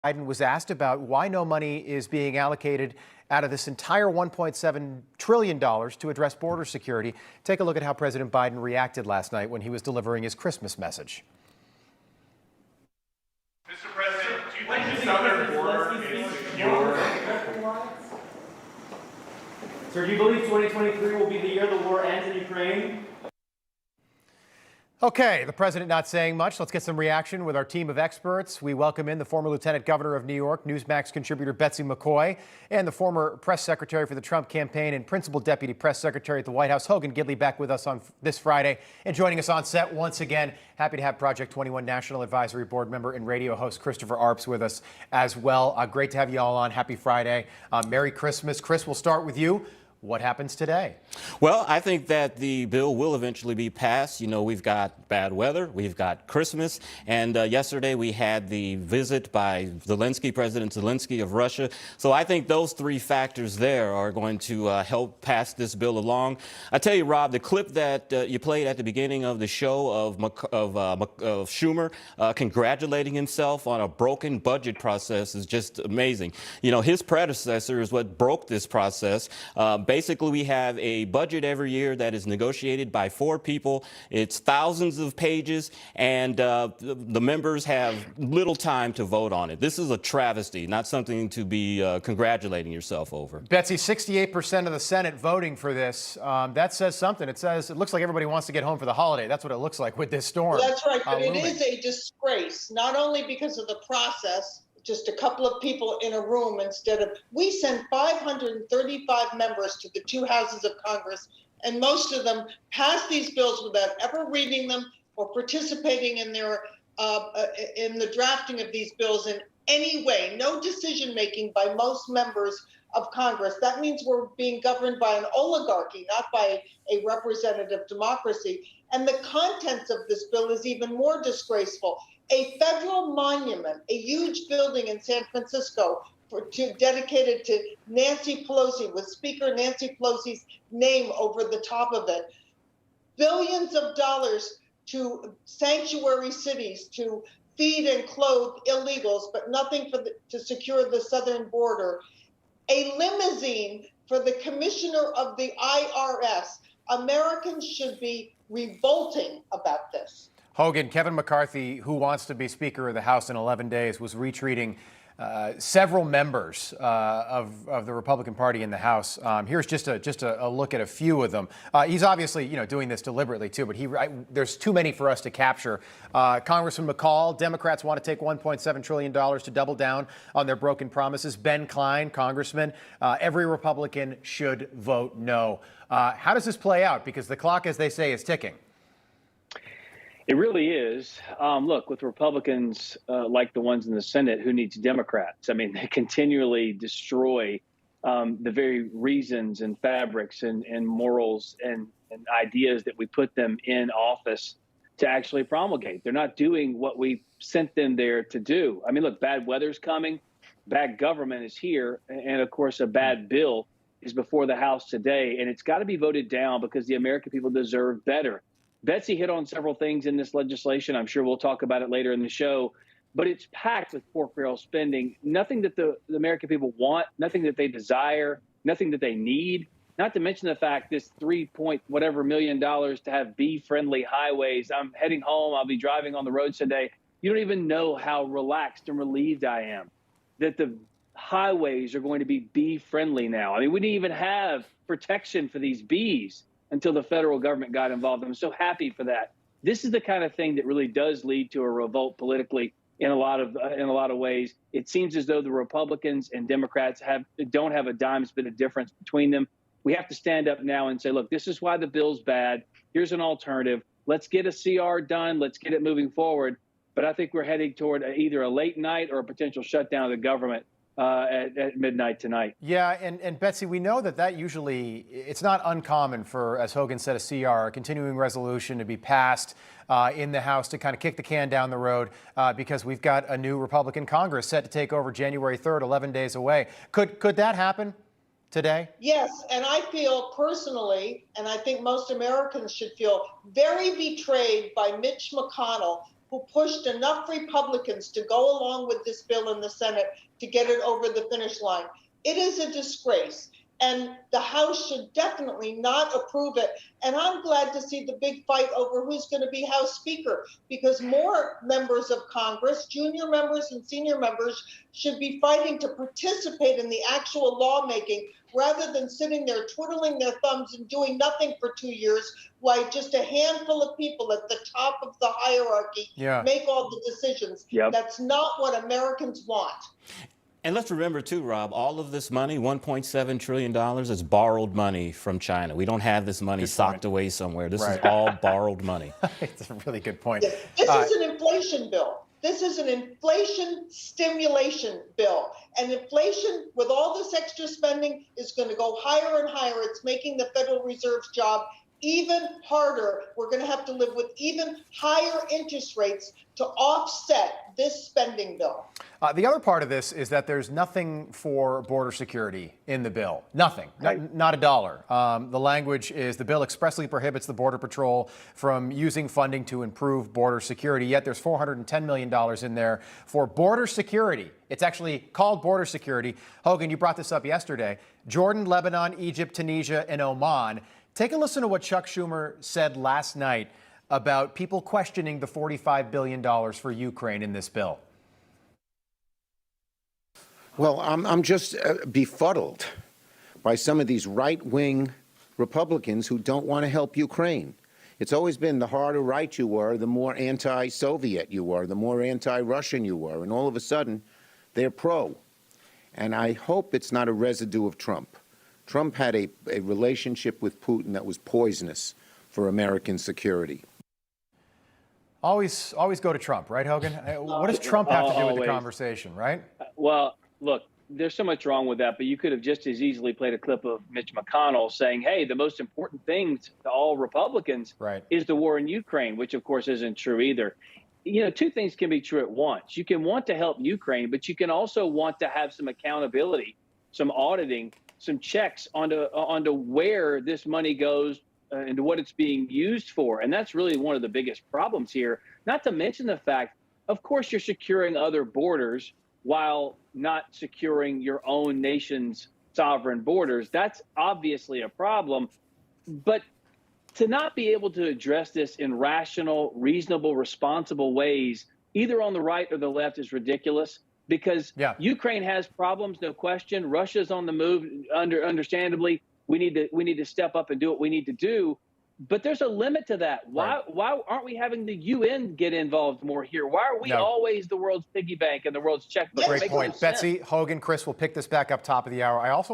Biden was asked about why no money is being allocated out of this entire $1.7 trillion to address border security. Take a look at how President Biden reacted last night when he was delivering his Christmas message. Mr. President, do you think the southern border is secure? Sir, do you believe 2023 will be the year the war ends in Ukraine? Okay, the president not saying much. Let's get some reaction with our team of experts. We welcome in the former Lieutenant Governor of New York, Newsmax contributor Betsy McCoy, and the former press secretary for the Trump campaign and principal deputy press secretary at the White House, Hogan Gidley, back with us on this Friday. And joining us on set once again, happy to have Project 21 National Advisory Board member and radio host Christopher Arps with us as well. Great to have you all on. Happy Friday. Merry Christmas. Chris, we'll start with you. What happens today? Well, I think that the bill will eventually be passed. You know, we've got bad weather, we've got Christmas, and yesterday we had the visit by Zelensky, President Zelensky of Russia. So I think those three factors there are going to help pass this bill along. I tell you, Rob, the clip that you played at the beginning of the show of Schumer congratulating himself on a broken budget process is just amazing. You know, his predecessor is what broke this process. Basically, we have a budget every year that is negotiated by 4 people. It's thousands of pages, and the members have little time to vote on it. This is a travesty, not something to be congratulating yourself over. Betsy, 68% of the Senate voting for this. That says something. It looks like everybody wants to get home for the holiday. That's what it looks like with this storm. That's right, but looming. it is a disgrace, not only because of the process, just a couple of people in a room instead of, we sent 535 members to the 2 houses of Congress, and most of them passed these bills without ever reading them or participating in their in the drafting of these bills in any way. No decision making by most members of Congress. That means we're being governed by an oligarchy, not by a representative democracy. And the contents of this bill is even more disgraceful. A federal monument, a huge building in San Francisco dedicated to Nancy Pelosi, with Speaker Nancy Pelosi's name over the top of it. Billions of dollars to sanctuary cities to feed and clothe illegals, but nothing to secure the southern border. A limousine for the commissioner of the IRS. Americans should be revolting about this. Hogan, Kevin McCarthy, who wants to be Speaker of the House in 11 days, was retreating several members of the Republican Party in the House. Here's just a look at a few of them. He's obviously, doing this deliberately too, but there's too many for us to capture. Congressman McCall, Democrats want to take $1.7 trillion to double down on their broken promises. Ben Cline, Congressman, every Republican should vote no. How does this play out? Because the clock, as they say, is ticking. It really is. Look, with Republicans like the ones in the Senate, who needs Democrats? I mean, they continually destroy the very reasons and fabrics and morals and ideas that we put them in office to actually promulgate. They're not doing what we sent them there to do. I mean, look, bad weather's coming, bad government is here, and of course, a bad bill is before the House today, and it's got to be voted down because the American people deserve better. Betsy hit on several things in this legislation. I'm sure we'll talk about it later in the show, but it's packed with pork-barrel spending. Nothing that the American people want, nothing that they desire, nothing that they need. Not to mention the fact this $3 million to have bee-friendly highways. I'm heading home. I'll be driving on the roads today. You don't even know how relaxed and relieved I am that the highways are going to be bee-friendly now. I mean, we didn't even have protection for these bees until the federal government got involved. I'm so happy for that. This is the kind of thing that really does lead to a revolt politically in a lot of ways. It seems as though the Republicans and Democrats don't have a dime's bit of difference between them. We have to stand up now and say, look, this is why the bill's bad. Here's an alternative. Let's get a CR done. Let's get it moving forward. But I think we're heading toward either a late night or a potential shutdown of the government at midnight tonight. Yeah, and Betsy, we know that usually, it's not uncommon for, as Hogan said, a CR, a continuing resolution, to be passed in the House to kind of kick the can down the road because we've got a new Republican Congress set to take over January 3rd, 11 days away. Could that happen today? Yes, and I feel personally, and I think most Americans should feel, very betrayed by Mitch McConnell who pushed enough Republicans to go along with this bill in the Senate to get it over the finish line. It is a disgrace. And the House should definitely not approve it. And I'm glad to see the big fight over who's going to be House Speaker, because more members of Congress, junior members and senior members, should be fighting to participate in the actual lawmaking rather than sitting there twiddling their thumbs and doing nothing for 2 years while just a handful of people at the top of the hierarchy make all the decisions. That's not what Americans want. And let's remember, too, Rob, all of this money, $1.7 trillion, is borrowed money from China. We don't have this money socked away somewhere. This is all borrowed money. It's a really good point. This is an inflation bill. This is an inflation stimulation bill. And inflation, with all this extra spending, is going to go higher and higher. It's making the Federal Reserve's job even harder. We're going to have to live with even higher interest rates to offset this spending bill. The other part of this is that there's nothing for border security in the bill. Nothing. Not a dollar. The language is the bill expressly prohibits the Border Patrol from using funding to improve border security, yet there's $410 million in there for border security. It's actually called border security. Hogan, you brought this up yesterday. Jordan, Lebanon, Egypt, Tunisia, and Oman. Take a listen to what Chuck Schumer said last night about people questioning the $45 billion for Ukraine in this bill. Well, I'm just befuddled by some of these right-wing Republicans who don't want to help Ukraine. It's always been the harder right you were, the more anti-Soviet you were, the more anti-Russian you were, and all of a sudden, they're pro. And I hope it's not a residue of Trump. Trump had a relationship with Putin that was poisonous for American security. Always go to Trump, right, Hogan? What does Trump have to do with the conversation, right? Well, look, there's so much wrong with that, but you could have just as easily played a clip of Mitch McConnell saying, hey, the most important thing to all Republicans is the war in Ukraine, which, of course, isn't true either. You know, two things can be true at once. You can want to help Ukraine, but you can also want to have some accountability, some auditing, some checks onto where this money goes and what it's being used for. And that's really one of the biggest problems here, not to mention the fact, of course, you're securing other borders while not securing your own nation's sovereign borders. That's obviously a problem. But to not be able to address this in rational, reasonable, responsible ways, either on the right or the left, is ridiculous. Because Ukraine has problems, no question. Russia's on the move, understandably. We need to step up and do what we need to do. But there's a limit to that. Why aren't we having the UN get involved more here? Why are we always the world's piggy bank and the world's checkbook? Great point. Betsy, Hogan, Chris, we'll pick this back up top of the hour. I also